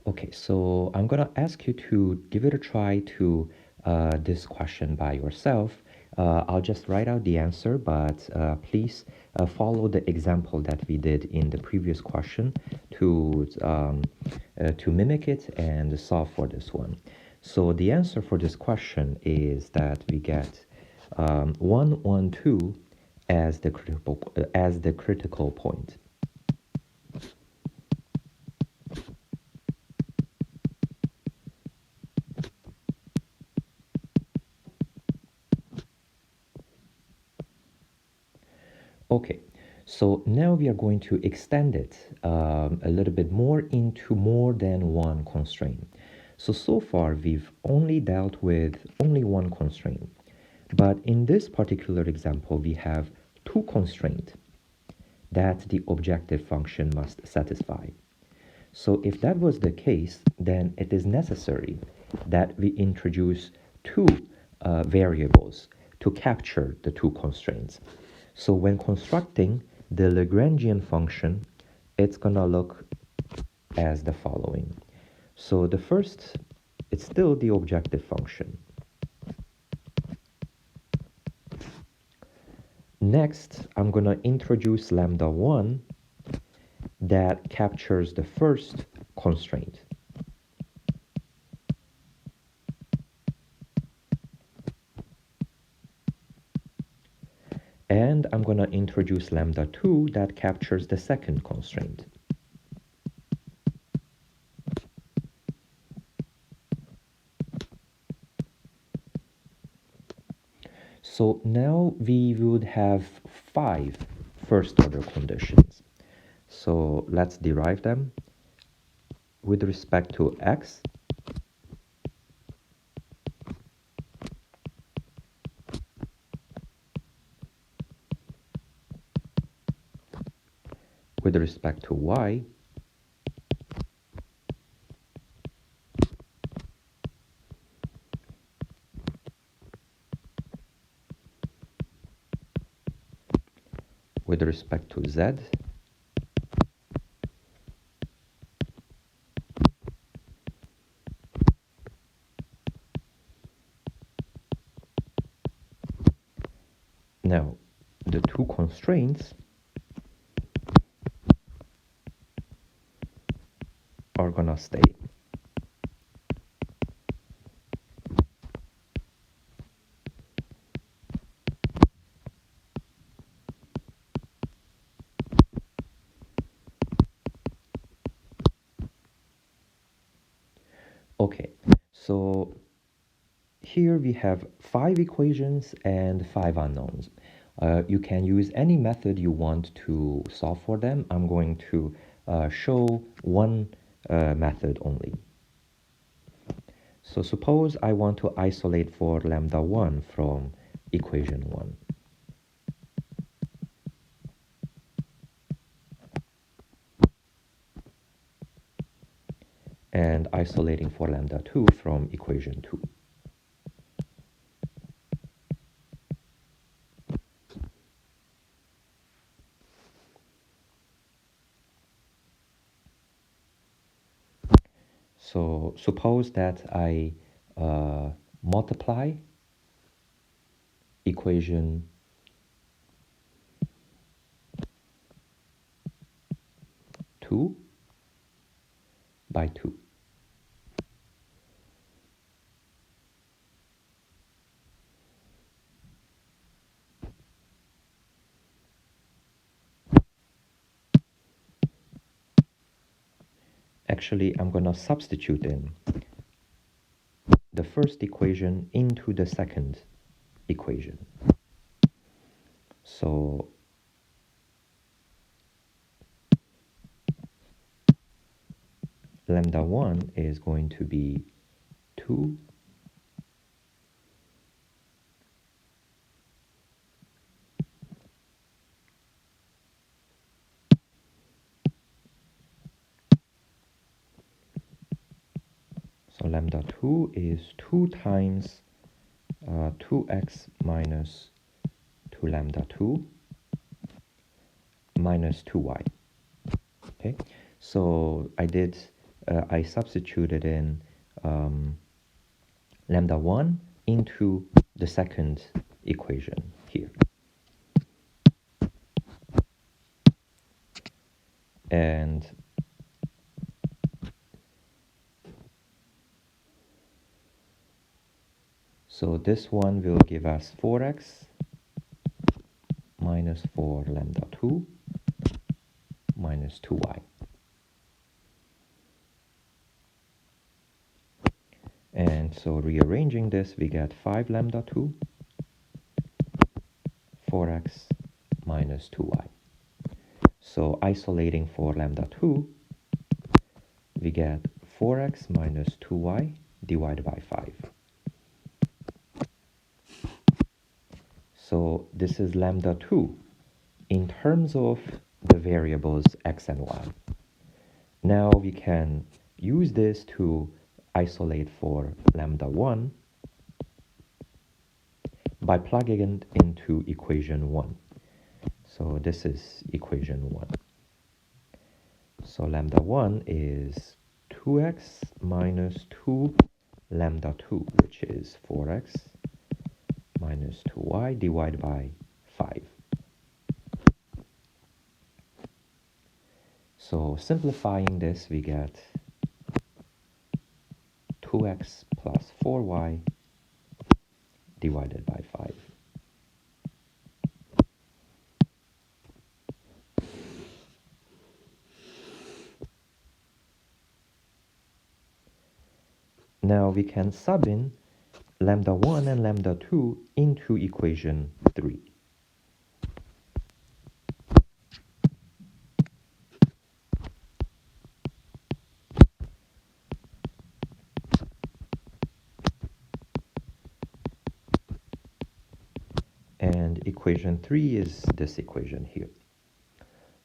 Okay, so I'm gonna ask you to give it a try to this question by yourself. I'll just write out the answer, but please follow the example that we did in the previous question to mimic it and solve for this one. So the answer for this question is that we get 1, 1, 2 as the critical point. Okay, so now we are going to extend it a little bit more into more than one constraint. So far we've only dealt with only one constraint, but in this particular example we have two constraints that the objective function must satisfy. So if that was the case, then it is necessary that we introduce two variables to capture the two constraints. So when constructing the Lagrangian function, it's gonna look as the following. So the first, it's still the objective function. Next, I'm gonna introduce lambda 1 that captures the first constraint. And I'm going to introduce lambda 2 that captures the second constraint. So now we would have 5 first-order conditions. So let's derive them. With respect to x, with respect to y, with respect to z, now the two constraints are gonna stay. Okay, so here we have 5 equations and 5 unknowns. You can use any method you want to solve for them. I'm going to show one method only. So suppose I want to isolate for lambda 1 from equation 1. And isolating for lambda 2 from equation 2. So suppose that I multiply equation 2 by 2. Actually, I'm going to substitute in the first equation into the second equation. So lambda 1 is going to be 2 so lambda 2 is 2 times 2x minus 2 lambda 2 minus 2y. Okay, so I did I substituted in lambda 1 into the second equation here. And so this one will give us 4x minus 4 lambda 2 minus 2y. And so rearranging this, we get 5 lambda 2, 4x minus 2y. So isolating for lambda 2, we get 4x minus 2y divided by 5. So this is lambda 2 in terms of the variables x and y. Now we can use this to isolate for lambda 1 by plugging it into equation 1. So this is equation 1. So lambda 1 is 2x minus 2 lambda 2, which is 4x minus 2y divided by 5. So simplifying this, we get 2x plus 4y divided by 5. Now we can sub in lambda 1 and lambda 2 into equation 3. And equation 3 is this equation here.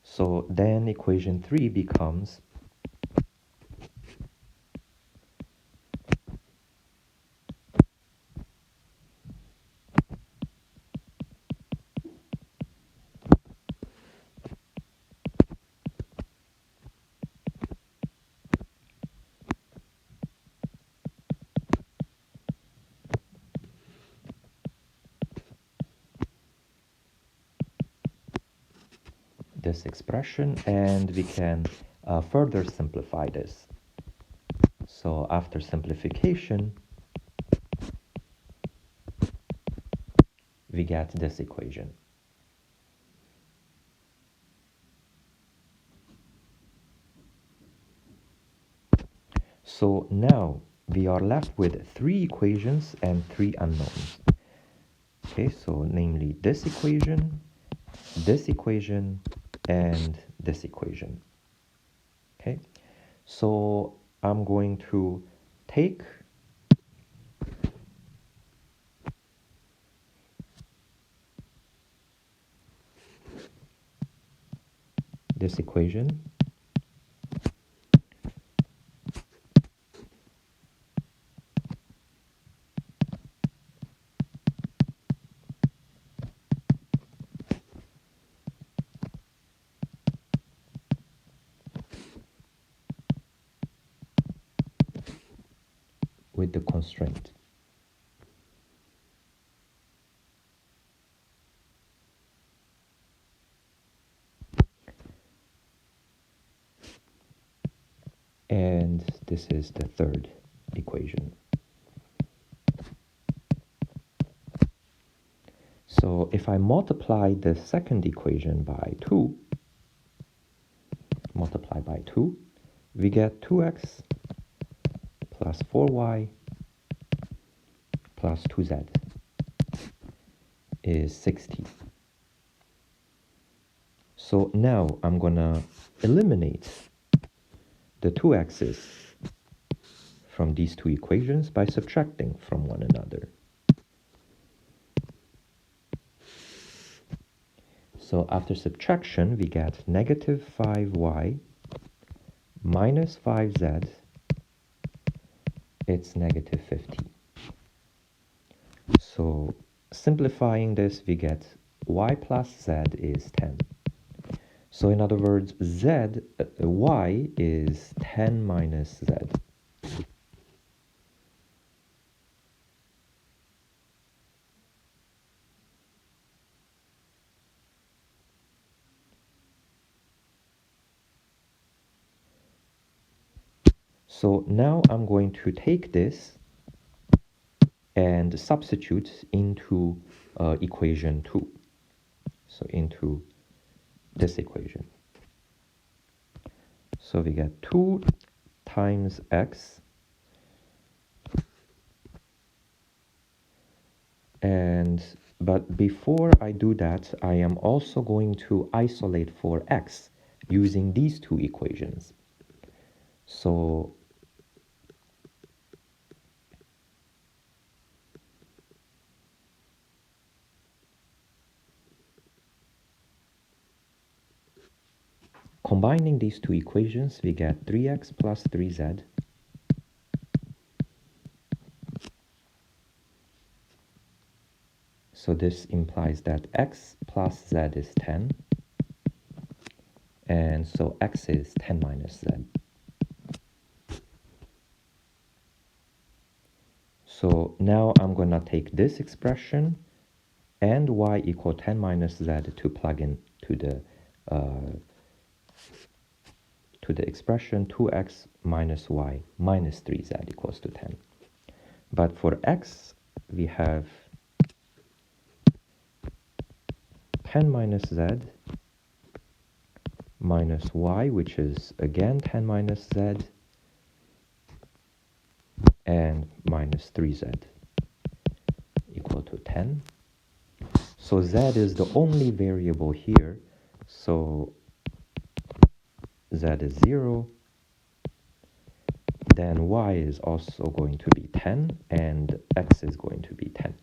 So then equation 3 becomes this expression, and we can further simplify this. So after simplification, we get this equation. So now we are left with 3 equations and 3 unknowns. Okay, so namely this equation, and this equation. Okay, so I'm going to take this equation with the constraint. And this is the third equation. So if I multiply the second equation by 2, multiply by 2, we get 2x plus 4y plus 2z is 60. So now I'm gonna eliminate the 2x's from these two equations by subtracting from one another. So after subtraction, we get negative 5y minus 5z, it's negative 50. So simplifying this, we get y plus z is 10. So in other words, y is 10 minus z. So now I'm going to take this and substitute into equation 2. So into this equation. So we get 2 times x, but before I do that, I am also going to isolate for x using these two equations. So combining these two equations, we get 3x plus 3z. So this implies that x plus z is 10. And so x is 10 minus z. So now I'm going to take this expression and y equal 10 minus z to plug in to the expression 2x minus y minus 3z equals to 10. But for x, we have 10 minus z minus y, which is again 10 minus z, and minus 3z equal to 10. So z is the only variable here, so z is 0, then y is also going to be 10, and x is going to be 10.